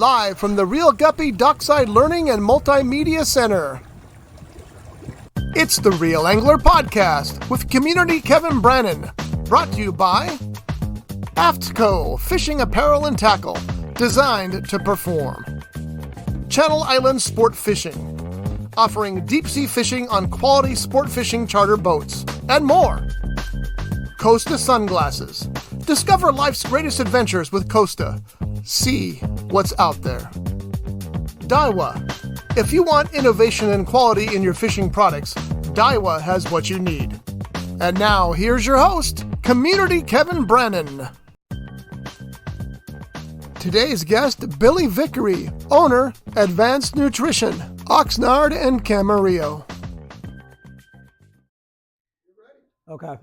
live from the Real Guppy Dockside Learning and Multimedia Center. It's the Real Angler Podcast with community Kevin Brannon, brought to you by AFTCO Fishing Apparel and Tackle, designed to perform. Channel Island Sport Fishing, offering deep-sea fishing on quality sport fishing charter boats, and more. Costa Sunglasses. Discover life's greatest adventures with Costa. See what's out there. Daiwa. If you want innovation and quality in your fishing products, Daiwa has what you need. And now, here's your host, community Kevin Brannon. Today's guest, Billy Vickery, owner, Advanced Nutrition, Oxnard and Camarillo. Okay.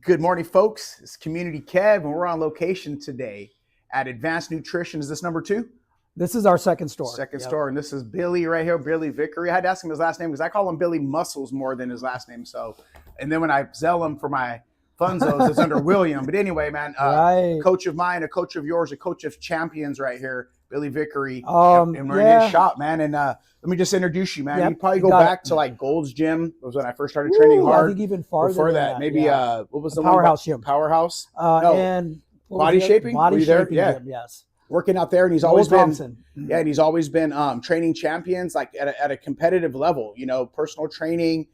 Good morning, folks. It's Community Kev, and we're on location today at Advanced Nutrition. Is this number 2? This is our second store. Second store, and this is Billy right here, Billy Vickery. I had to ask him his last name because I call him Billy Muscles more than his last name. So, and then when I sell him for my funzos, it's under William. But anyway, man, Right. coach of mine, a coach of yours, a coach of champions right here, Billy Vickery. And we're in his shop, man. And let me just introduce you, man. Yep, You probably you go got back it. to like Gold's Gym. It was when I first started training hard. I think even farther Before than that, maybe yeah. what was the Powerhouse one? Gym. Powerhouse. And what was Body the other- shaping? Were Body you there? shaping Yeah. gym, yes. Working out there, and he's Noel always been Thompson. yeah, and he's always been training champions like at a competitive level. You know, personal training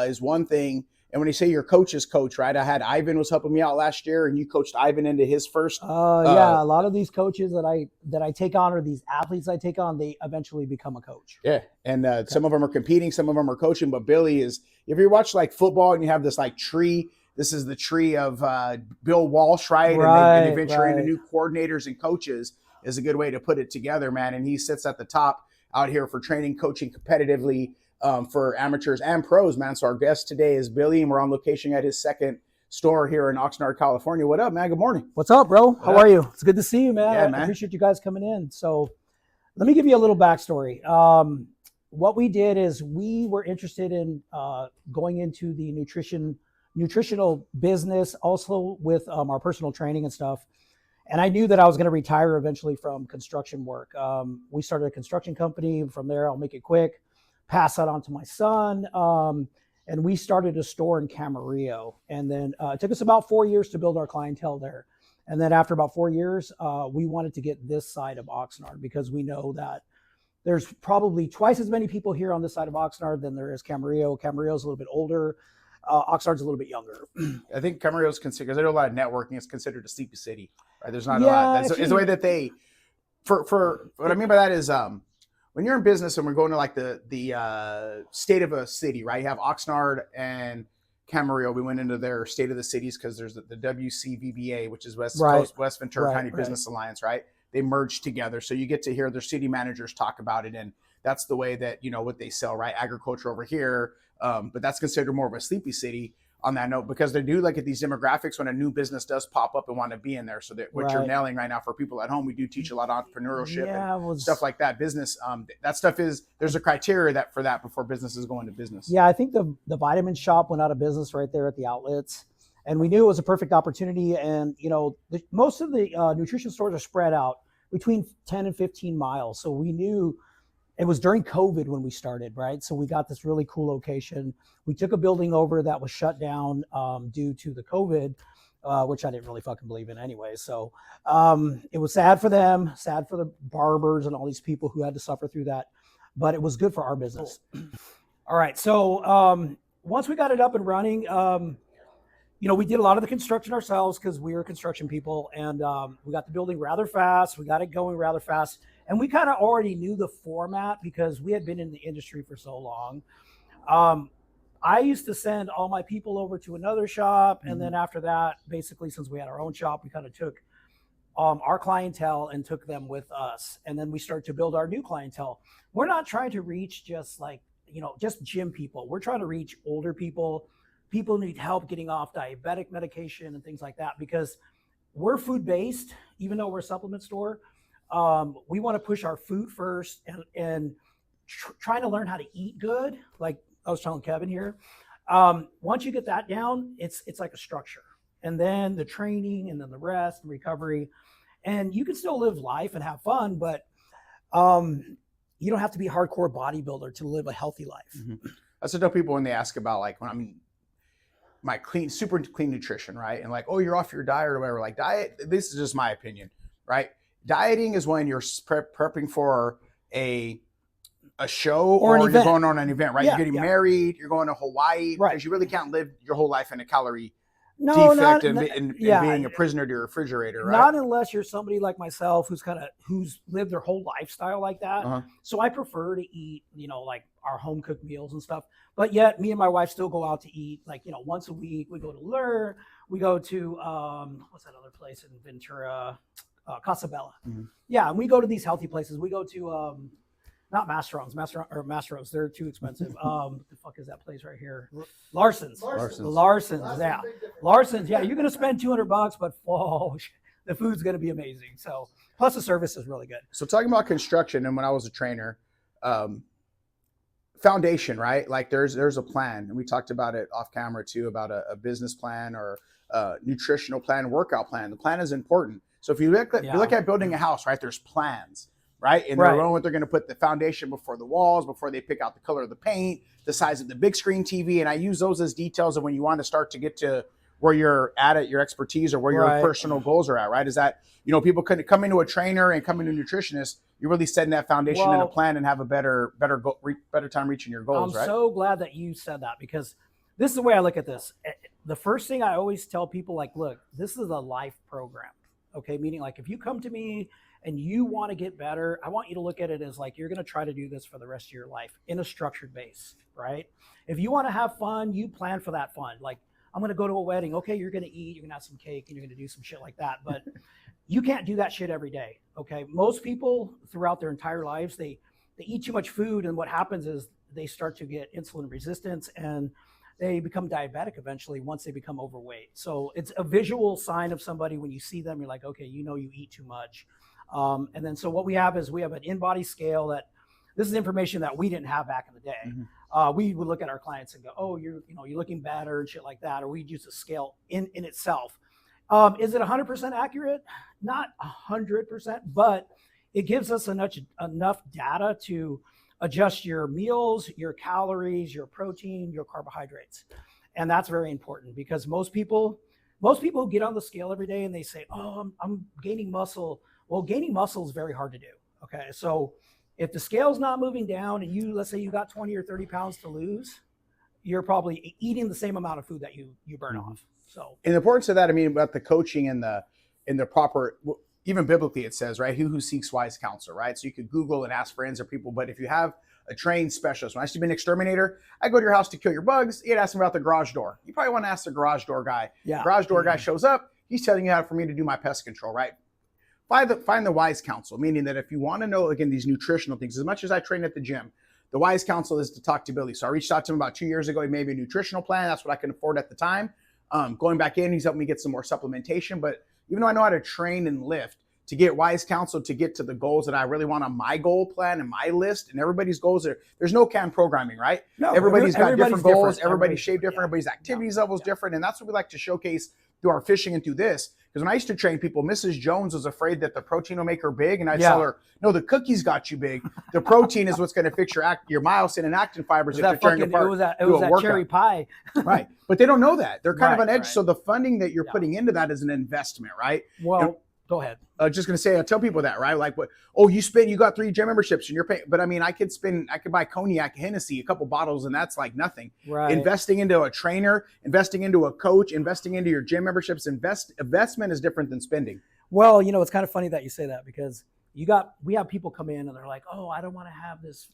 is one thing. And when you say your coach's coach, right? I had Ivan was helping me out last year, and you coached Ivan into his first. Yeah, a lot of these coaches that I take on, or these athletes I take on, they eventually become a coach. Yeah, and some of them are competing, some of them are coaching. But Billy is, if you watch like football and you have this like tree, this is the tree of Bill Walsh, right? And they venture into new coordinators and coaches is a good way to put it together, man. And he sits at the top out here for training, coaching competitively for amateurs and pros, man. So our guest today is Billy, and we're on location at his second store here in Oxnard, California. What up, man? Good morning. What's up, bro? How are you? It's good to see you, man. Yeah, I man. appreciate you guys coming in. So let me give you a little backstory. What we did is we were interested in going into the nutritional business, also with our personal training and stuff. And I knew that I was going to retire eventually from construction work. We started a construction company. From there, I'll make it quick, pass that on to my son. And we started a store in Camarillo. And then it took us about 4 years to build our clientele there. And then after about 4 years, we wanted to get this side of Oxnard because we know that there's probably twice as many people here on this side of Oxnard than there is Camarillo. Camarillo's a little bit older. Oxnard's a little bit younger. I think Camarillo's considered, because they do a lot of networking, it's considered a sleepy city, right? There's not a Yeah, lot. It's the way that they, for what I mean by that is when you're in business and we're going to like the state of a city, right? You have Oxnard and Camarillo. We went into their state of the cities because there's the WCVBA, which is West Coast, West Ventura County Business Alliance, right? They merged together. So you get to hear their city managers talk about it. And that's the way that, you know, what they sell, right? Agriculture over here. But that's considered more of a sleepy city on that note, because they do look at these demographics when a new business does pop up and want to be in there. So that what you're nailing right now for people at home, we do teach a lot of entrepreneurship and stuff like that. Business, that stuff there's a criteria for that before businesses go into business. Yeah, I think the vitamin shop went out of business right there at the outlets. And we knew it was a perfect opportunity. And, you know, most of the nutrition stores are spread out between 10 and 15 miles. So we knew it was during COVID when we started, right? So we got this really cool location. We took a building over that was shut down due to the COVID, which I didn't really fucking believe in anyway. So it was sad for them, sad for the barbers and all these people who had to suffer through that, but it was good for our business. All right, so once we got it up and running, you know, we did a lot of the construction ourselves because we were construction people, and we got the building rather fast. We got it going rather fast. And we kind of already knew the format because we had been in the industry for so long. I used to send all my people over to another shop. And then after that, basically, since we had our own shop, we kind of took our clientele and took them with us. And then we started to build our new clientele. We're not trying to reach just like, you know, just gym people. We're trying to reach older people. People need help getting off diabetic medication and things like that, because we're food-based, even though we're a supplement store. We want to push our food first and trying to learn how to eat good. Like I was telling Kevin here, once you get that down, it's like a structure. And then the training and then the rest and recovery. And you can still live life and have fun, but You don't have to be a hardcore bodybuilder to live a healthy life. Mm-hmm. That's what I tell people when they ask about like when I'm my super clean nutrition, right? And like, oh, you're off your diet or whatever. Like diet, this is just my opinion, right? Dieting is when you're prepping for a show or you're going on an event, right? You're getting married, you're going to Hawaii, because you really can't live your whole life in a calorie defect and being a prisoner to your refrigerator, right? Not unless you're somebody like myself who's lived their whole lifestyle like that. So I prefer to eat, like our home cooked meals and stuff. But yet me and my wife still go out to eat like, once a week. We go to Lure, we go to what's that other place in Ventura? Casabella. Yeah, and we go to these healthy places. We go to not Mastro's. They're too expensive. What the fuck is that place right here? Larson's. Yeah. Larson's. Yeah, you're gonna spend $200, but the food's gonna be amazing. So plus the service is really good. So talking about construction, and when I was a trainer, foundation, right? Like there's a plan, and we talked about it off camera too, about a business plan or a nutritional plan, workout plan. The plan is important. So if you look at building a house, right? There's plans. Right. And they're going to put the foundation before the walls, before they pick out the color of the paint, the size of the big screen TV. And I use those as details of when you want to start to get to where you're at your expertise or where your personal goals are at. Right. Is that, people couldn't come into a trainer and come into a nutritionist. You're really setting that foundation and a plan and have a better time reaching your goals. I'm so glad that you said that, because this is the way I look at this. The first thing I always tell people, like, look, this is a life program. Okay. Meaning like if you come to me and you want to get better, I want you to look at it as like you're going to try to do this for the rest of your life in a structured base, right? If you want to have fun, you plan for that fun. Like, I'm going to go to a wedding. Okay, you're going to eat, you're going to have some cake, and you're going to do some shit like that. But you can't do that shit every day, okay? Most people throughout their entire lives, they eat too much food, and what happens is they start to get insulin resistance, and they become diabetic eventually once they become overweight. So it's a visual sign of somebody when you see them, you're like, okay, you eat too much. And then so what we have is we have an in-body scale that this is information that we didn't have back in the day. We would look at our clients and go, oh, you're looking better and shit like that. Or we'd use a scale in itself. Is it 100% accurate? Not 100%, but it gives us enough data to adjust your meals, your calories, your protein, your carbohydrates. And that's very important, because most people get on the scale every day and they say, oh, I'm gaining muscle. Well, gaining muscle is very hard to do. Okay. So if the scale's not moving down and let's say you got 20 or 30 pounds to lose, you're probably eating the same amount of food that you burn off. So, and the importance of that, about the coaching and the proper, even biblically it says, right? Who seeks wise counsel, right? So you could Google and ask friends or people, but if you have a trained specialist, when I used to be an exterminator, I go to your house to kill your bugs. You'd ask them about the garage door. You probably want to ask the garage door guy. Yeah. The garage door guy shows up. He's telling you how for me to do my pest control, right? Find the wise counsel, meaning that if you want to know, again, these nutritional things, as much as I train at the gym, the wise counsel is to talk to Billy. So I reached out to him about 2 years ago. He made me a nutritional plan. That's what I could afford at the time. Going back in, he's helped me get some more supplementation. But even though I know how to train and lift, to get wise counsel to get to the goals that I really want on my goal plan and my list, and everybody's goals there's no canned programming, right? No, everybody's got different goals. Everybody's shaped different. Everybody's activities levels different. And that's what we like to showcase through our fishing and through this. Because when I used to train people, Mrs. Jones was afraid that the protein will make her big. And I'd tell her, no, the cookies got you big. The protein is what's going to fix your myosin and actin fibers if you're tearing apart. It was that cherry pie. Right. But they don't know that. They're kind of on edge. Right. So the funding that you're putting into that is an investment, right? Well, go ahead. Just going to say, I tell people that, right? Like, you got 3 gym memberships and you're paying, but I could buy cognac, Hennessy, a couple bottles, and that's like nothing. Right. Investing into a trainer, investing into a coach, investing into your gym memberships, investment is different than spending. Well, it's kind of funny that you say that, because we have people come in and they're like, oh, I don't want to have this,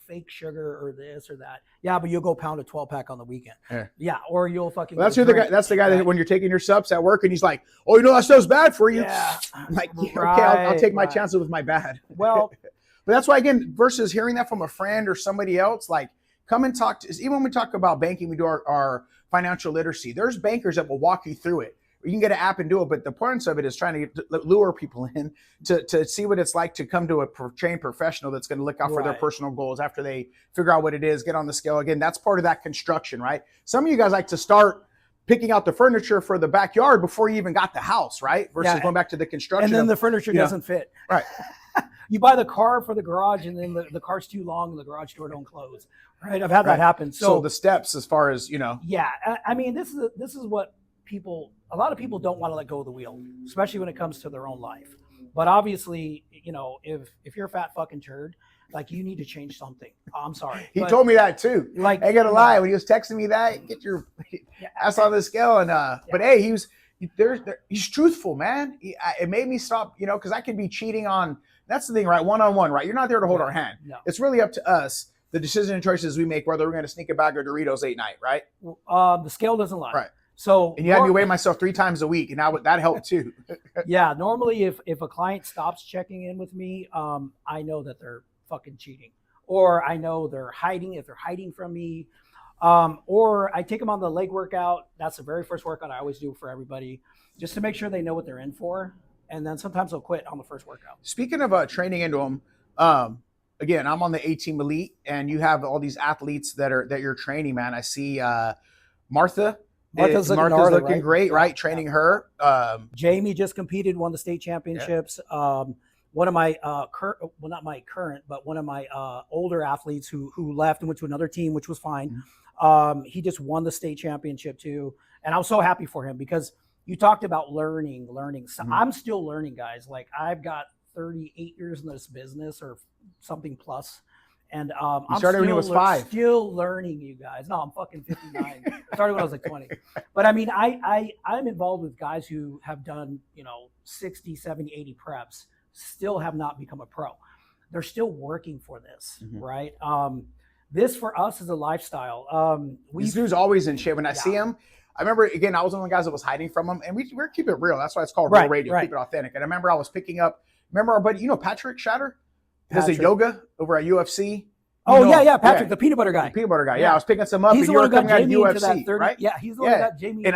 fake sugar or this or that. Yeah, but you'll go pound a 12-pack on the weekend. Yeah, or you'll fucking. Well, that's the guy that when you're taking your subs at work and he's like, oh, that stuff's bad for you. Yeah. I'm like, okay, I'll take my chances with my bad. Well, but that's why, again, versus hearing that from a friend or somebody else, like come and talk to us. Even when we talk about banking, we do our financial literacy. There's bankers that will walk you through it. You can get an app and do it, but the importance of it is trying to lure people in to see what it's like to come to a trained professional that's going to look out for their personal goals after they figure out what it is, get on the scale. Again, that's part of that construction, right? Some of you guys like to start picking out the furniture for the backyard before you even got the house, right? Versus going back to the construction. And then the furniture doesn't fit. Right. You buy the car for the garage, and then the car's too long, and the garage door don't close. Right? I've had that happen. So the steps, as far as Yeah, I mean, this is what a lot of people don't want to let go of the wheel, especially when it comes to their own life. But obviously, if you're a fat fucking turd, like, you need to change something. I'm sorry. He told me that too. Like, I ain't gonna lie, when he was texting me that, get your ass on the scale. And but hey, he's truthful, man. It made me stop, because I could be cheating on. That's the thing, right? One-on-one, right? You're not there to hold our hand. No. It's really up to us, the decision and choices we make, whether we're going to sneak a bag of Doritos late night, right? The scale doesn't lie. Right. So, and you had me weigh myself 3 times a week, and that helped too. Yeah. Normally, if a client stops checking in with me, I know that they're fucking cheating, or I know they're hiding. If they're hiding from me, or I take them on the leg workout. That's the very first workout I always do for everybody, just to make sure they know what they're in for. And then sometimes they'll quit on the first workout. Speaking of training into them, again, I'm on the A-Team Elite, and you have all these athletes that you're training, man. I see Martha's looking great, right? Training her. Jamie just competed, won the state championships. Yeah. One of my not my current, but one of my older athletes who left and went to another team, which was fine. Mm-hmm. He just won the state championship too, and I was so happy for him, because you talked about learning. So I'm still learning, guys. Like, I've got 38 years in this business, or something plus. And I'm started when he was 5. Still learning, you guys. No, I'm fucking 59. I started when I was like 20. But I mean, I'm involved with guys who have done, 60, 70, 80 preps, still have not become a pro. They're still working for this, right? This for us is a lifestyle. This dude's always in shape. When I see him, I remember, again, I was one of the guys that was hiding from him, and we're keep it real. That's why it's called real radio. Keep it authentic. And I remember I was picking up. Remember our buddy, Patrick Shatter? He does a yoga over at UFC. Patrick, the peanut butter guy. The peanut butter guy. Yeah, I was picking some up. He's and you were coming out of UFC, right? Yeah, he's the one who got Jamie. And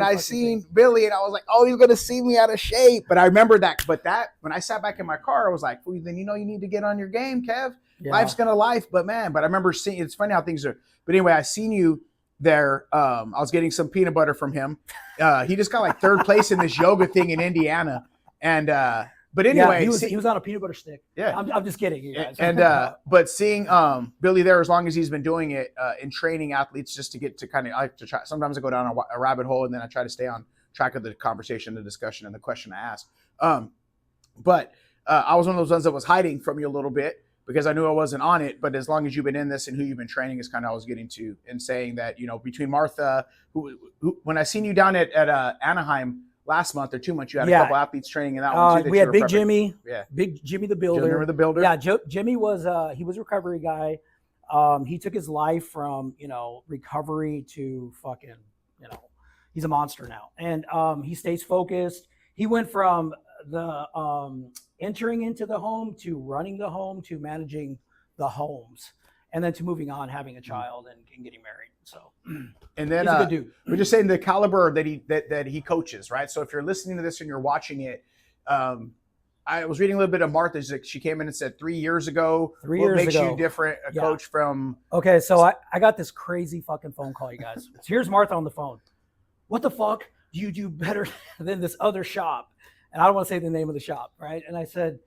I seen Billy, and I was like, oh, he's gonna see me out of shape. But I remember that. But when I sat back in my car, I was like, well, then you need to get on your game, Kev. Yeah. Life's gonna life. But man, I remember seeing. It's funny how things are. But anyway, I seen you there. I was getting some peanut butter from him. He just got like 3rd place in this yoga thing in Indiana, and. But anyway, he was on a peanut butter stick. Yeah, I'm just kidding, you guys. And but seeing Billy there, as long as he's been doing it in training athletes, just to get to kind of, I like to try. Sometimes I go down a rabbit hole, and then I try to stay on track of the conversation, the discussion, and the question I ask. But I was one of those ones that was hiding from you a little bit, because I knew I wasn't on it. But as long as you've been in this and who you've been training is kind of I was getting to, and saying that between Martha, who when I seen you down at Anaheim. Last month or 2 months, you had a couple athletes training in that one too. We had Big Jimmy, Big Jimmy the Builder. Remember the Builder? Yeah, Jimmy was he was a recovery guy. He took his life from recovery to fucking he's a monster now, and he stays focused. He went from the entering into the home to running the home to managing the homes, and then to moving on, having a child, and getting married. So, and then he's a good dude. We're just saying the caliber that he coaches, right? So if you're listening to this and you're watching it, I was reading a little bit of Martha's. She came in and said 3 years ago. What makes you different, a coach from? Okay, so I got this crazy fucking phone call, you guys. So here's Martha on the phone. What the fuck do you do better than this other shop? And I don't want to say the name of the shop, right? And I said,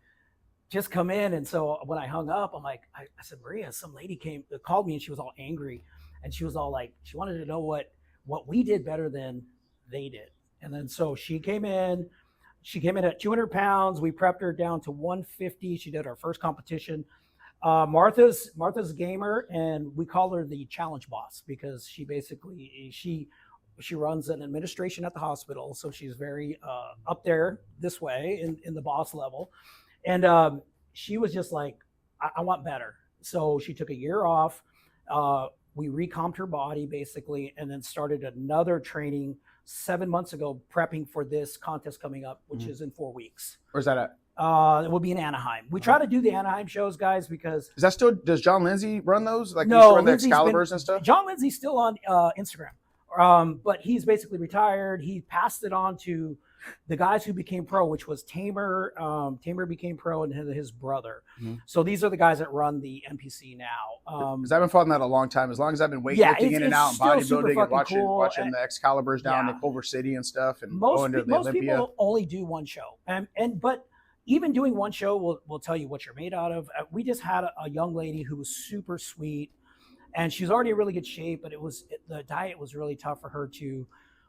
just come in. And so when I hung up, I'm like, I said, Maria, some lady called me, and she was all angry. And she was all like, she wanted to know what we did better than they did. And then so she came in at 200 pounds. We prepped her down to 150. She did our first competition. Martha's a gamer, and we call her the challenge boss, because she basically, she runs an administration at the hospital. So she's very up there this way in the boss level. And she was just like, I want better. So she took a year off. We recomped her body basically, and then started another training 7 months ago, prepping for this contest coming up, which is in 4 weeks. Where's that at? It will be in Anaheim. We try to do the Anaheim shows, guys, because does John Lindsay run those? Like, no, run the Excaliburs and stuff? John Lindsay's still on Instagram. But he's basically retired. He passed it on to the guys who became pro, which was Tamer. Tamer became pro, and his brother. Mm-hmm. So these are the guys that run the NPC now. Because I've been following that a long time. As long as I've been weightlifting in and out and bodybuilding and watching the Excaliburs down in Culver City and stuff, and most people only do one show. But even doing one show will tell you what you're made out of. We just had a young lady who was super sweet, and she was already in really good shape, but the diet was really tough for her to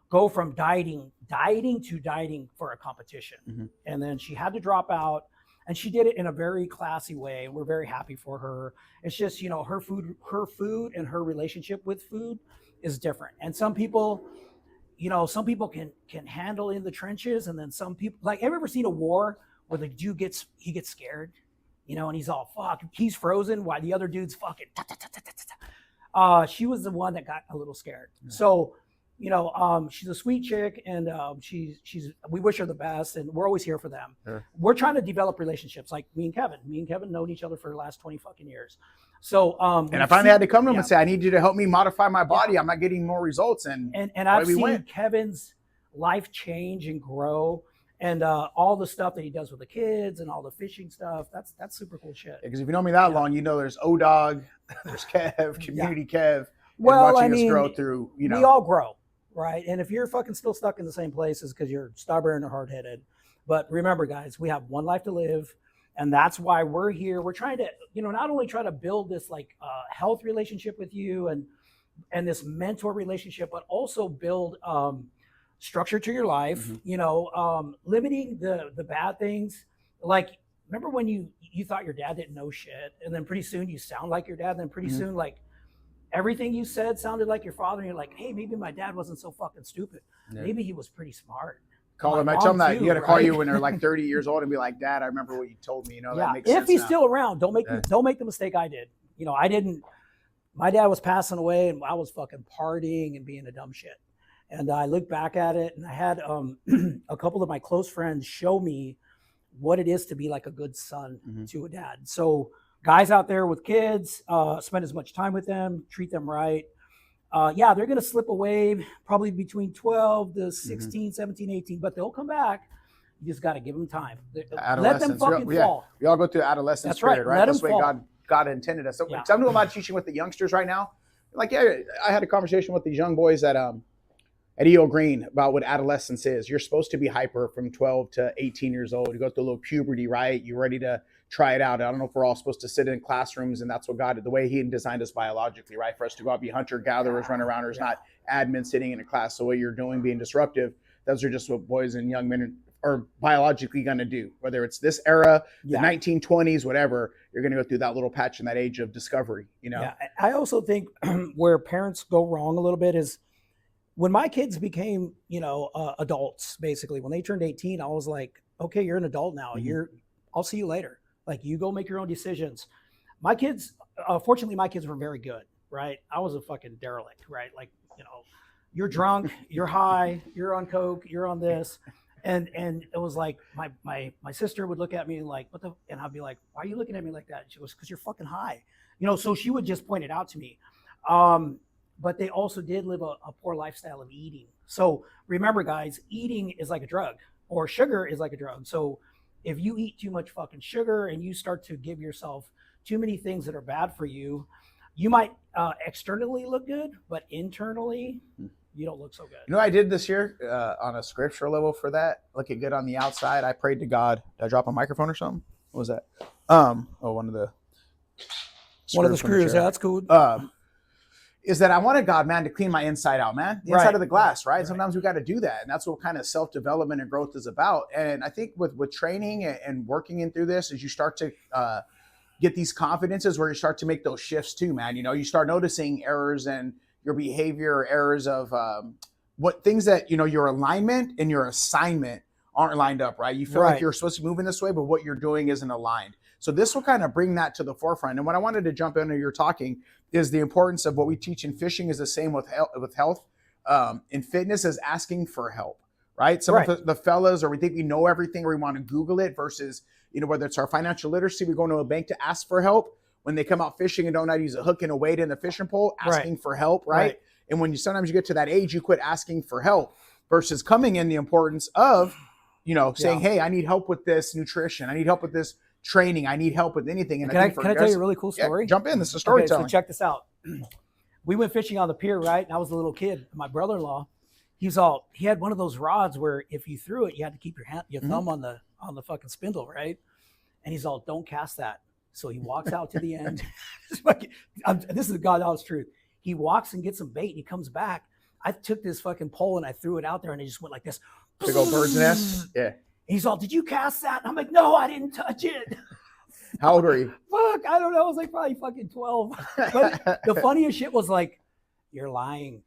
go from dieting to dieting for a competition. Mm-hmm. And then she had to drop out, and she did it in a very classy way. We're very happy for her. It's just, her food and her relationship with food is different. And some people, can handle in the trenches, and then some people, like, have you ever seen a war where the dude gets scared, and he's all, fuck, he's frozen while the other dude's fucking she was the one that got a little scared. Yeah. So, she's a sweet chick, and we wish her the best, and we're always here for them. Sure. We're trying to develop relationships, like me and Kevin known each other for the last 20 fucking years. So, and I finally had to come to him and say, I need you to help me modify my body. I'm not getting more results. And I've seen Kevin's life change and grow, and all the stuff that he does with the kids and all the fishing stuff. That's super cool shit. Because if you know me that long, there's O-Dog, there's Kev, Community Kev. Well, watching us grow through, we all grow. Right. And if you're fucking still stuck in the same places because you're stubborn or hard-headed. But remember, guys, we have one life to live. And that's why we're here. We're trying to, not only try to build this health relationship with you and this mentor relationship, but also build structure to your life, mm-hmm. Limiting the bad things. Like, remember when you thought your dad didn't know shit, and then pretty soon you sound like your dad, and then pretty mm-hmm. soon, everything you said sounded like your father, and you're like, hey, maybe my dad wasn't so fucking stupid. Yeah. Maybe he was pretty smart. Call him. I tell him that you got to call you when they're 30 years old and be like, Dad, I remember what you told me. That makes sense. If he's still around, don't make the mistake I did. I didn't. My dad was passing away, and I was fucking partying and being a dumb shit. And I look back at it, and I had a couple of my close friends show me what it is to be like a good son mm-hmm. to a dad. So, guys out there with kids, spend as much time with them, treat them right. They're going to slip away probably between 12 to 16, mm-hmm. 17, 18, but they'll come back. You just got to give them time. Let them fucking fall. We all go through adolescence period, right? That's the way God intended us. So I'm doing a lot of teaching with the youngsters right now. I had a conversation with these young boys at E.O. Green about what adolescence is. You're supposed to be hyper from 12 to 18 years old. You go through a little puberty, right? You're ready to try it out. I don't know if we're all supposed to sit in classrooms, and that's what God did, the way he designed us biologically, right? For us to go out, be hunter-gatherers, run arounders, not admin sitting in a class. So what you're doing, being disruptive, those are just what boys and young men are biologically going to do. Whether it's this era, the 1920s, whatever, you're going to go through that little patch in that age of discovery, Yeah, I also think where parents go wrong a little bit is when my kids became, adults, basically, when they turned 18, I was like, okay, you're an adult now. Mm-hmm. I'll see you later. You go make your own decisions. My kids, fortunately, my kids were very good, right? I was a fucking derelict, right? You're drunk, you're high, you're on coke, you're on this. And it was like, my sister would look at me and and I'd be like, why are you looking at me like that? She goes, because you're fucking high. So she would just point it out to me. But they also did live a poor lifestyle of eating. So remember, guys, eating is like a drug, or sugar is like a drug. So if you eat too much fucking sugar and you start to give yourself too many things that are bad for you, you might externally look good, but internally, you don't look so good. I did this year on a scriptural level for that, looking good on the outside. I prayed to God. Did I drop a microphone or something? What was that? One of the screws. Yeah, that's cool. Is that I wanted God, man, to clean my inside out, man. The inside of the glass, right? Sometimes we got to do that. And that's what kind of self-development and growth is about. And I think with training and working in through this, as you start to get these confidences where you start to make those shifts too, man. You start noticing errors in your behavior, or errors of what things that, your alignment and your assignment aren't lined up, right? You feel like you're supposed to move in this way, but what you're doing isn't aligned. So this will kind of bring that to the forefront. And what I wanted to jump into your talking is the importance of what we teach in fishing is the same with health. In fitness is asking for help, right? Some of the fellas, or we think we know everything, or we want to Google it, versus, whether it's our financial literacy, we go to a bank to ask for help. When they come out fishing and don't know how to use a hook and a weight in a fishing pole, asking for help, right? And when sometimes you get to that age, you quit asking for help, versus coming in the importance of, saying, hey, I need help with this nutrition. I need help with this training. I need help with anything. And can I tell you a really cool story? Yeah, jump in. This is storytelling. So check this out. We went fishing on the pier, right? And I was a little kid. My brother-in-law, he had one of those rods where if you threw it, you had to keep your thumb on on the fucking spindle, right? And he's all, don't cast that. So he walks out to the end. This is the God honest truth. He walks and gets some bait and he comes back. I took this fucking pole and I threw it out there and it just went like this. Big old bird's nest. Yeah. And he's all, did you cast that? And I'm like, no, I didn't touch it. How old were you? Fuck, I don't know. I was like probably fucking 12. But the funniest shit was like, you're lying.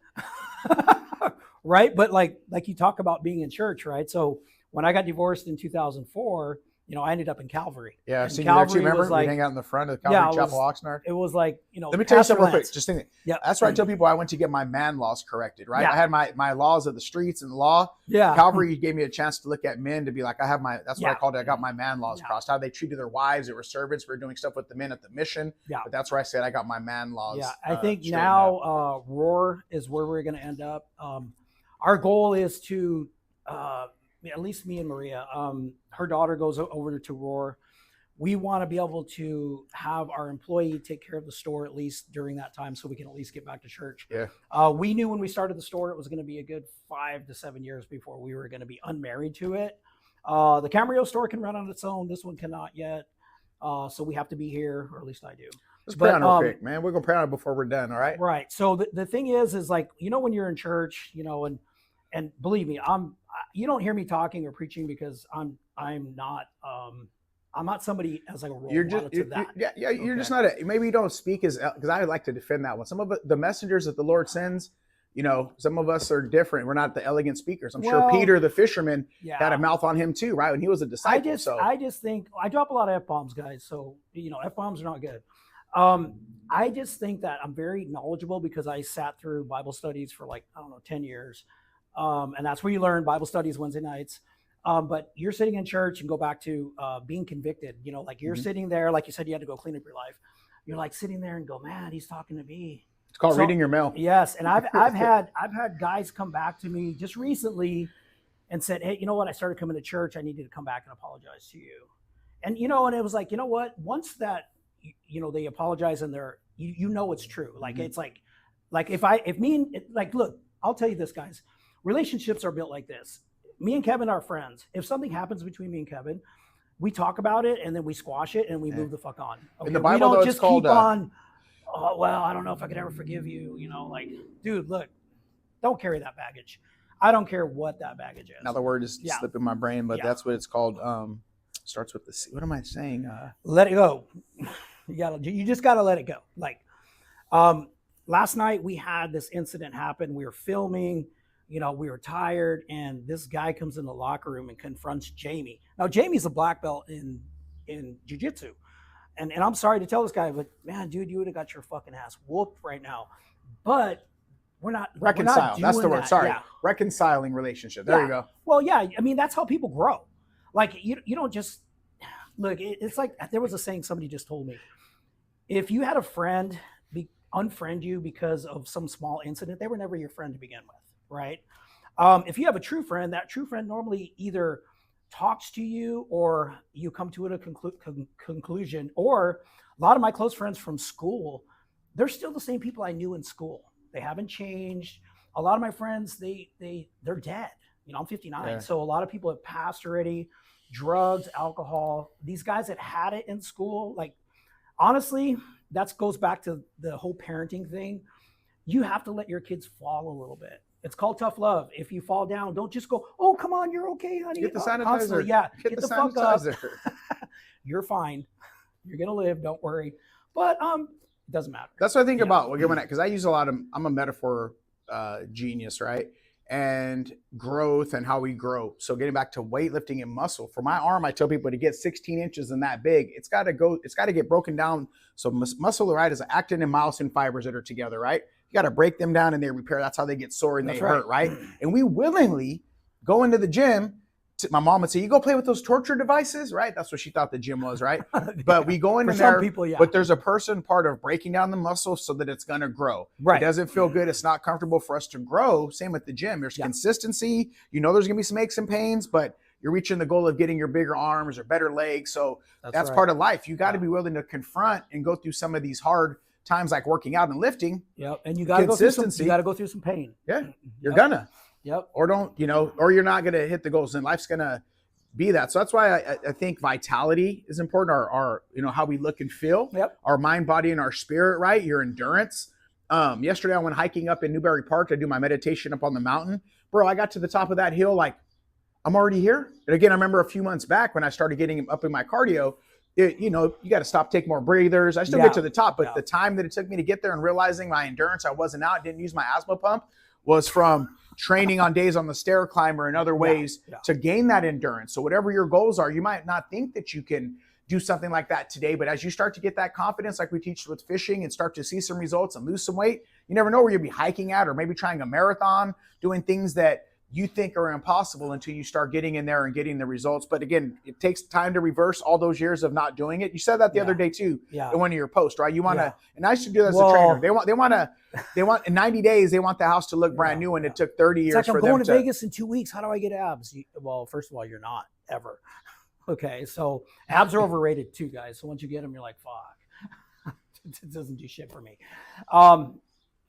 Right? But like you talk about being in church, right? So when I got divorced in 2004, you know, I ended up in Calvary. Yeah, and so you there too, remember? Like, we hang out in the front of the Calvary Chapel, Oxnard. It was like, you know, let me tell you something real quick. Lance. Just think, yeah, that's why I tell people I went to get my man laws corrected, right? Yeah. I had my laws of the streets and law. Yeah. Calvary gave me a chance to look at men to be like, I have my, that's what I called it. I got my man laws Yeah. crossed. How they treated their wives. They were servants. We were doing stuff with the men at the mission. Yeah. But that's where I said I got my man laws. Yeah, I think now Roar is where we're going to end up. Our goal is to, at least me and Maria, her daughter goes over to Roar. We want to be able to have our employee take care of the store at least during that time so we can at least get back to church. Yeah. We knew when we started the store, it was going to be a good 5 to 7 years before we were going to be unmarried to it. The Camarillo store can run on its own. This one cannot yet. So we have to be here, or at least I do. Let's pray on it real quick, man. We're going to pray on it before we're done, all right? Right. So the thing is like, you know, when you're in church, you know, and believe me, you don't hear me talking or preaching because I'm not somebody as like a role model to that. You're just not maybe you don't speak as, because I like to defend that one. Some of the messengers that the Lord sends, you know, some of us are different. We're not the elegant speakers. I'm sure Peter, the fisherman, had a mouth on him too, right? When he was a disciple. I just think I drop a lot of F-bombs, guys. So, you know, F-bombs are not good. I just think that I'm very knowledgeable because I sat through Bible studies for like, I don't know, 10 years. And that's where you learn Bible studies Wednesday nights. But you're sitting in church and go back to being convicted, you know, like you're sitting there, like you said, you had to go clean up your life. You're like sitting there and go, man, he's talking to me. It's called reading your mail. Yes. And I've had guys come back to me just recently and said, hey, you know what? I started coming to church. I needed to come back and apologize to you. And, you know, and it was like, you know what, once that, you know, they apologize and they're, you know, it's true. Like, it's like look, I'll tell you this, guys, relationships are built like this. Me and Kevin are friends. If something happens between me and Kevin, we talk about it and then we squash it and we move the fuck on. Okay? In the Bible, we don't though, just keep on, oh, well, I don't know if I could ever forgive you. You know, like, dude, look, don't carry that baggage. I don't care what that baggage is. Another word is slipping my brain, but that's what it's called. Starts with the C. What am I saying? Let it go. You just gotta let it go. Like, last night we had this incident happen. We were filming. You know, we were tired, and this guy comes in the locker room and confronts Jamie. Now, Jamie's a black belt in jiu-jitsu. And I'm sorry to tell this guy, but man, dude, you would have got your fucking ass whooped right now. But we're not reconcile. That's the word. Sorry. Yeah. Reconciling relationship. There you go. Well, yeah. I mean, that's how people grow. Like, you don't just look, it's like there was a saying somebody just told me. If you had a friend unfriend you because of some small incident, they were never your friend to begin with. Right? If you have a true friend, that true friend normally either talks to you or you come to a conclusion. Or a lot of my close friends from school, they're still the same people I knew in school. They haven't changed. A lot of my friends, they're dead. You know, I'm 59. Yeah. So a lot of people have passed already. Drugs, alcohol. These guys that had it in school, like, honestly, that goes back to the whole parenting thing. You have to let your kids fall a little bit. It's called tough love. If you fall down, don't just go, oh, come on, you're okay, honey. Get the sanitizer. Yeah, get the fuck sanitizer. up. You're fine. You're going to live. Don't worry. But it doesn't matter. That's what I think about. Because I use I'm a metaphor genius, right? And growth and how we grow. So getting back to weightlifting and muscle. For my arm, I tell people to get 16 inches and that big, it's got to get broken down. So muscle, right, is actin and myosin fibers that are together, right? You got to break them down and they repair. That's how they get sore and they hurt, right? And we willingly go into the gym. My mom would say, you go play with those torture devices, right? That's what she thought the gym was, right? But we go in there, some people, but there's a part of breaking down the muscle so that it's going to grow. Right. It doesn't feel good. It's not comfortable for us to grow. Same with the gym. There's consistency. You know there's going to be some aches and pains, but you're reaching the goal of getting your bigger arms or better legs. So that's part of life. You got to be willing to confront and go through some of these hard times like working out and lifting. Yep. And you got to go through some pain. Yeah. You're gonna. Yep. Or don't, or you're not going to hit the goals and life's going to be that. So that's why I think vitality is important. Our how we look and feel, our mind, body, and our spirit, right? Your endurance. Yesterday I went hiking up in Newberry Park to do my meditation up on the mountain. Bro, I got to the top of that hill, like I'm already here. And again, I remember a few months back when I started getting up in my cardio, you got to stop, take more breathers. I still get to the top, but the time that it took me to get there and realizing my endurance, I wasn't out, didn't use my asthma pump, was from training on days on the stair climber and other ways to gain that endurance. So whatever your goals are, you might not think that you can do something like that today, but as you start to get that confidence, like we teach with fishing, and start to see some results and lose some weight, you never know where you'll be hiking at, or maybe trying a marathon, doing things that you think are impossible until you start getting in there and getting the results. But again, it takes time to reverse all those years of not doing it. You said that the other day too, in one of your posts, right? You want to, and I used to do that as a trainer. They want in 90 days, they want the house to look brand new, and it took 30 years like, for I'm them going to Vegas in 2 weeks. How do I get abs? Well, first of all, you're not ever. Okay. So abs are overrated too, guys. So once you get them, you're like, fuck, it doesn't do shit for me.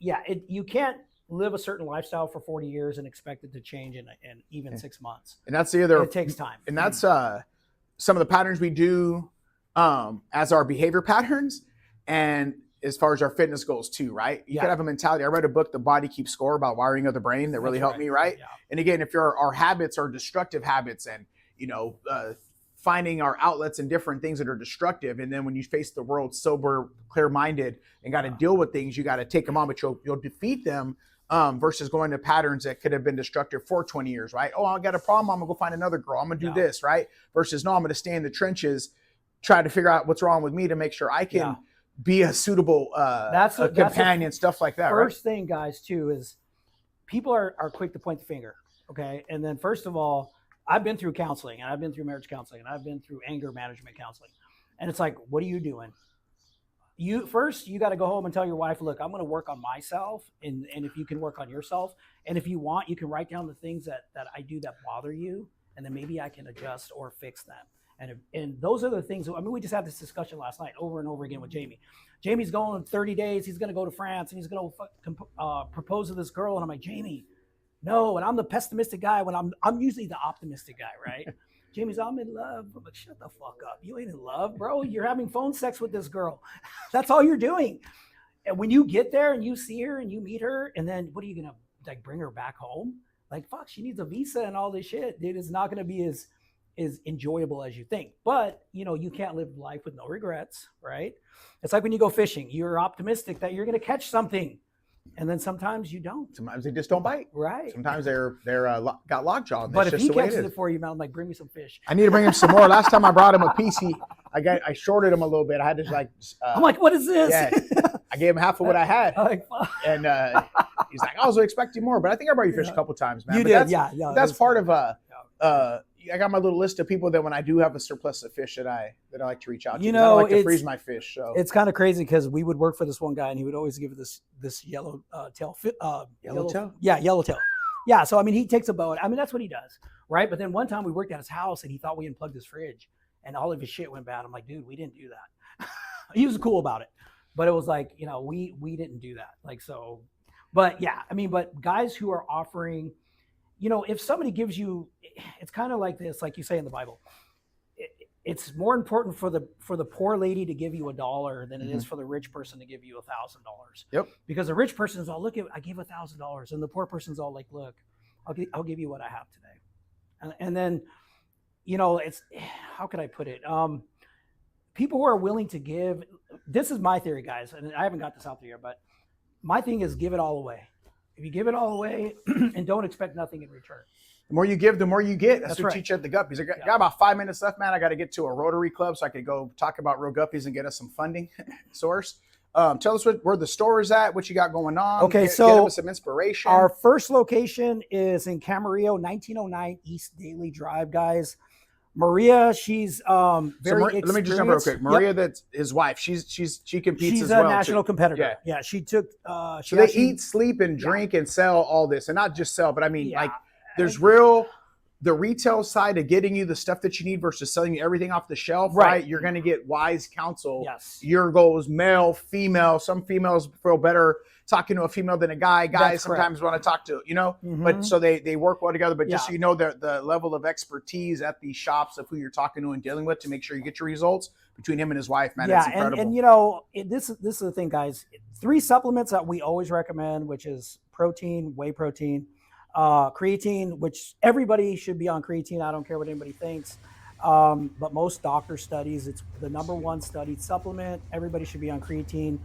You can't live a certain lifestyle for 40 years and expect it to change in even 6 months. And that's the other, it takes time. And that's some of the patterns we do as our behavior patterns, and as far as our fitness goals too, right? You can have a mentality. I read a book, The Body Keeps Score, about wiring of the brain, that really helped me, right? Yeah. And again, if our habits are destructive habits, and finding our outlets in different things that are destructive, and then when you face the world sober, clear-minded, and got to deal with things, you got to take them on, but you'll defeat them. Versus going to patterns that could have been destructive for 20 years, right? Oh, I got a problem, I'm gonna go find another girl, I'm gonna do this, right? Versus, no, I'm gonna stay in the trenches, try to figure out what's wrong with me to make sure I can be a suitable companion, stuff like that. First thing, guys, too, is people are quick to point the finger, okay? And then first of all, I've been through counseling, and I've been through marriage counseling, and I've been through anger management counseling. And it's like, what are you doing? You got to go home and tell your wife, look, I'm going to work on myself. And if you can work on yourself, and if you want, you can write down the things that I do that bother you. And then maybe I can adjust or fix them. And those are the things. I mean, we just had this discussion last night over and over again with Jamie. Jamie's going in 30 days. He's going to go to France, and he's going to propose to this girl. And I'm like, Jamie, no. And I'm the pessimistic guy when I'm usually the optimistic guy, right? Jamie's, I'm in love. I'm like, shut the fuck up. You ain't in love, bro. You're having phone sex with this girl. That's all you're doing. And when you get there and you see her and you meet her, and then what are you going to bring her back home? Like, fuck, she needs a visa and all this shit. Dude, it's not going to be as enjoyable as you think. But, you can't live life with no regrets, right? It's like when you go fishing, you're optimistic that you're going to catch something. And then sometimes you don't. Sometimes they just don't bite. Right. Sometimes they're got lockjaw. But if he catches it for you, man, I'm like, bring me some fish. I need to bring him some more. Last time I brought him a piece, I shorted him a little bit. I had to I'm like, what is this? Yeah, I gave him half of what I had. Like, and he's like, I was expecting more, but I think I brought you fish a couple times, man. You but did, yeah. That's part of I got my little list of people that when I do have a surplus of fish that I like to reach out to. I don't like to freeze my fish. So it's kind of crazy because we would work for this one guy, and he would always give this yellow tail. Yellowtail? Yeah, yellowtail. Yeah, so I mean, he takes a boat. I mean, that's what he does, right? But then one time we worked at his house, and he thought we unplugged his fridge, and all of his shit went bad. I'm like, dude, we didn't do that. He was cool about it, but it was like, we didn't do that. Like, so, but yeah, I mean, but guys who are offering, if somebody gives you, it's kind of like this, like you say in the Bible, it's more important for the poor lady to give you $1 than it is for the rich person to give you $1,000. Yep. Because the rich person is all, look, I gave $1,000, and the poor person's all like, look, I'll give you what I have today. And then, it's, how could I put it? People who are willing to give, this is my theory, guys, and I haven't got this out there yet, but my thing is give it all away. If you give it all away and don't expect nothing in return. The more you give, the more you get. That's what we teach at the Guppies. I got about 5 minutes left, man. I got to get to a Rotary Club so I could go talk about real Guppies and get us some funding source. Tell us where the store is at, what you got going on. Okay, get us some inspiration. Our first location is in Camarillo, 1909 East Daily Drive, guys. Maria, she's very experienced. Let me just jump real quick. Maria, that's his wife. She competes as well. She's a national competitor. Yeah, she took. So they eat, sleep, and drink and sell all this, and not just sell, but I mean, like, there's the retail side of getting you the stuff that you need versus selling you everything off the shelf. Right? You're going to get wise counsel. Yes. Your goals, male, female. Some females feel better talking to a female than a guy. Guys sometimes want to talk to, but so they work well together. But just so you know, the level of expertise at these shops of who you're talking to and dealing with to make sure you get your results between him and his wife, man, it's incredible. And this is the thing, guys. 3 supplements that we always recommend, which is protein, whey protein, creatine, which everybody should be on creatine. I don't care what anybody thinks. But most doctor studies, it's the #1 studied supplement. Everybody should be on creatine.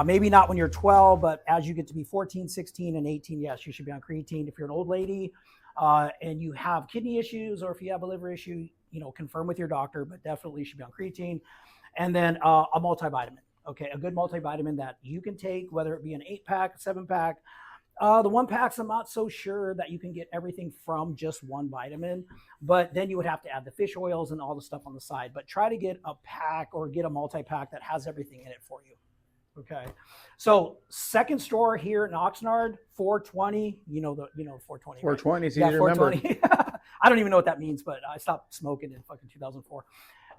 Maybe not when you're 12, but as you get to be 14, 16, and 18, yes, you should be on creatine. If you're an old lady and you have kidney issues, or if you have a liver issue, confirm with your doctor, but definitely you should be on creatine. And then a multivitamin. Okay, a good multivitamin that you can take, whether it be an 8-pack, 7-pack. The 1-packs, I'm not so sure that you can get everything from just one vitamin, but then you would have to add the fish oils and all the stuff on the side. But try to get a pack or get a multi-pack that has everything in it for you. Okay. So second store here in Oxnard, 420. You know 420. 420 is easy to remember. I don't even know what that means, but I stopped smoking in fucking 2004.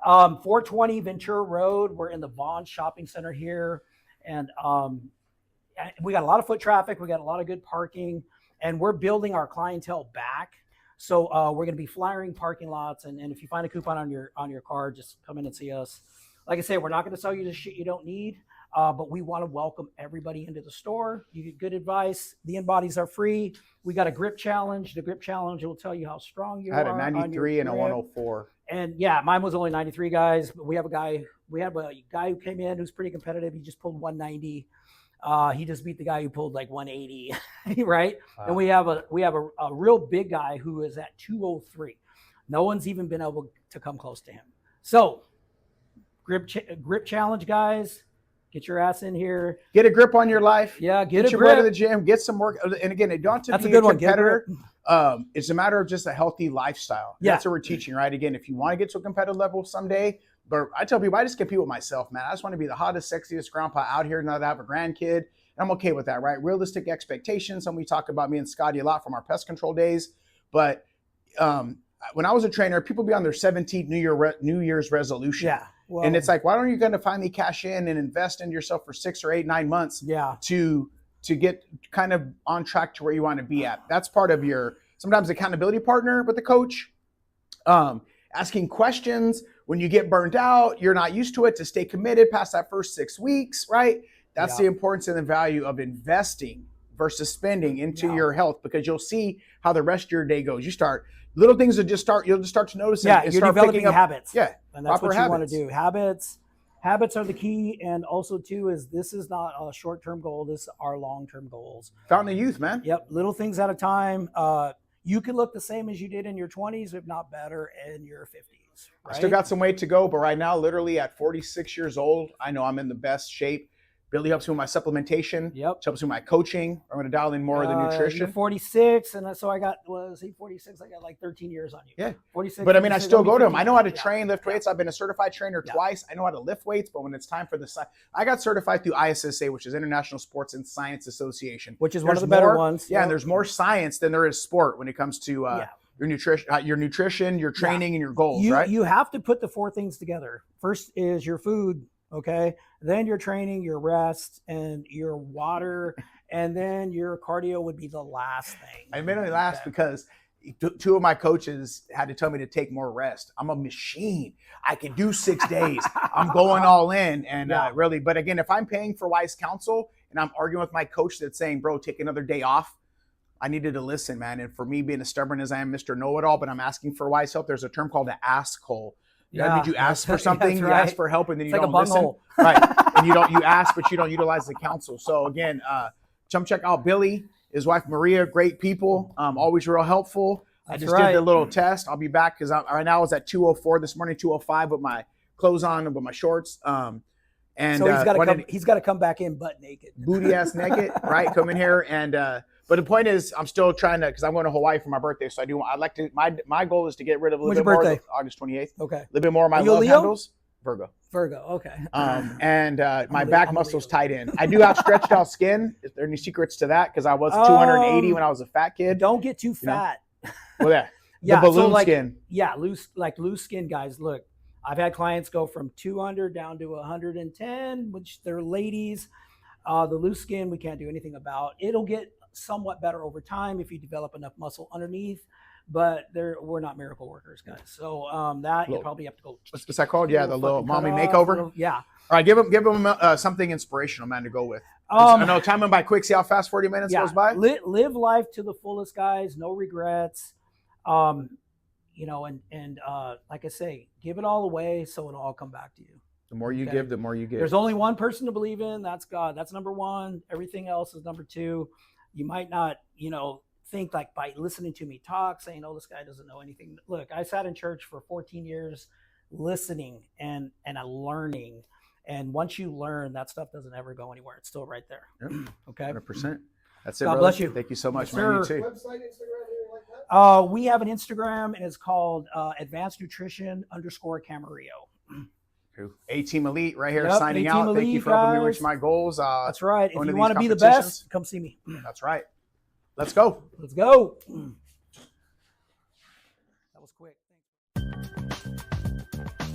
420 Ventura Road. We're in the Vaughn Shopping Center here, and we got a lot of foot traffic. We got a lot of good parking, and we're building our clientele back. So we're going to be flyering parking lots, and if you find a coupon on your car, just come in and see us. Like I say, we're not going to sell you the shit you don't need, but we want to welcome everybody into the store. You get good advice. The in-bodies are free. We got a grip challenge. The grip challenge will tell you how strong you are. I had a 93 and a 104. And yeah, mine was only 93, guys. But we have a guy who came in who's pretty competitive. He just pulled 190. He just beat the guy who pulled like 180, right? Wow. And we have a real big guy who is at 203. No one's even been able to come close to him. So, grip challenge, guys. Get your ass in here. Get a grip on your life. Yeah, get your butt to the gym. Get some work. And again, it don't have to be a competitor. It's a matter of just a healthy lifestyle. Yeah. That's what we're teaching, right? Again, if you want to get to a competitive level someday, but I tell people, I just compete with myself, man. I just want to be the hottest, sexiest grandpa out here now that I have a grandkid. And I'm okay with that, right? Realistic expectations. And we talk about me and Scotty a lot from our pest control days. But when I was a trainer, people be on their 17th New Year's resolution. Yeah. Well, and it's like, why don't you going to finally cash in and invest into yourself for 6 or 8, 9 months to get kind of on track to where you want to be at? That's part of your sometimes accountability partner with the coach. Asking questions when you get burned out, you're not used to it, to stay committed past that first 6 weeks, right? That's the importance and the value of investing versus spending into your health, because you'll see how the rest of your day goes. You start little things that you'll just start to notice. Yeah, you're developing habits. Yeah, and that's what you want to do. Habits are the key, and also too is this is not a short-term goal. This is our long-term goals. Fountain of youth, man. Yep, little things at a time. You can look the same as you did in your 20s, if not better, in your 50s. Right? I still got some way to go, but right now, literally at 46 years old, I know I'm in the best shape. Billy helps me with my supplementation. Yep. Helps me with my coaching. I'm going to dial in more of the nutrition. You're 46, and so I got, was he 46? I got like 13 years on you. Yeah. 46. But I mean, I still go to him. I know how to train, lift weights. I've been a certified trainer twice. I know how to lift weights, but when it's time for I got certified through ISSA, which is International Sports and Science Association. Which is one of the better ones. Yeah, and there's more science than there is sport when it comes to your nutrition, your training, and your goals, right? You have to put the 4 things together. First is your food. Okay. Then your training, your rest, and your water, and then your cardio would be the last thing. I mainly laugh because 2 of my coaches had to tell me to take more rest. I'm a machine. I can do 6 days. I'm going all in, and really. But again, if I'm paying for wise counsel and I'm arguing with my coach that's saying, "Bro, take another day off," I needed to listen, man. And for me, being as stubborn as I am, Mr. Know-It-All, but I'm asking for wise help. There's a term called the ask hole. Yeah, did you ask for something? You ask for help, and then you don't listen. Right, and you ask, but you don't utilize the counsel. So again, come check out Billy, his wife Maria, great people, always real helpful. I just did the little test. I'll be back because right now I was at 204 this morning, 205 with my clothes on and with my shorts. And so he's got to come back in butt naked, booty ass naked, right? Come in here and. But the point is, I'm still trying to, because I'm going to Hawaii for my birthday. So I'd like to, my goal is to get rid of a little bit more of August 28th. Okay. A little bit more of my love handles. Virgo, okay. And my back muscles tight in. I do have stretched out skin. Is there any secrets to that? Because I was 280 when I was a fat kid. Don't get too fat. Well, the balloon skin. Yeah, loose skin, guys. Look, I've had clients go from 200 down to 110, which they're ladies. The loose skin we can't do anything about. It'll get somewhat better over time if you develop enough muscle underneath, but we're not miracle workers, guys. So you probably have to go. What's that called? Yeah, the little mommy off, makeover. Yeah. All right, give them something inspirational, man, to go with. I know time went by quick. See how fast 40 minutes goes by. Live life to the fullest, guys. No regrets. You know, and like I say, give it all away so it'll all come back to you. The more you give, the more you give. There's only one person to believe in. That's God. That's number one. Everything else is number two. You might not, you know, think like by listening to me talk, saying, oh, this guy doesn't know anything. Look, I sat in church for 14 years listening and learning. And once you learn, that stuff doesn't ever go anywhere. It's still right there. Yep. Okay. 100%. That's it. God brother. bless you. Thank you so much, Yes, man. You sir. too. Website, Instagram, anything like that? We have an Instagram, and it's called Advanced Nutrition _Camarillo. A-Team Elite right here Yep, signing A-Team out. Thank you Elite, for helping me guys. reach my goals. That's right. If going to you these want to be the competitions. best, come see me. That's right. Let's go. Let's go. That was quick.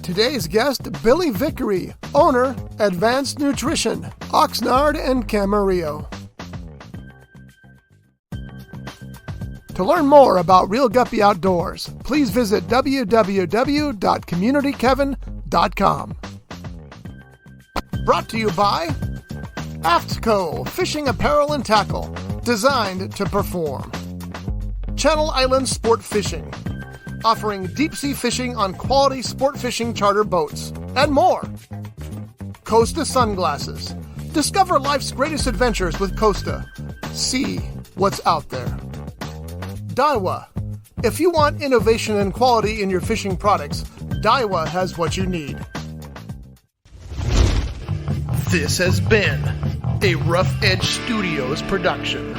Today's guest, Billy Vickery, owner, Advanced Nutrition, Oxnard and Camarillo. To learn more about Real Guppy Outdoors, please visit www.communitykevin.com. Brought to you by AFTCO Fishing Apparel and Tackle, designed to perform. Channel Islands Sport Fishing, offering deep-sea fishing on quality sport fishing charter boats, and more. Costa Sunglasses. Discover life's greatest adventures with Costa. See what's out there. Daiwa. If you want innovation and quality in your fishing products, Daiwa has what you need. This has been a Rough Edge Studios production.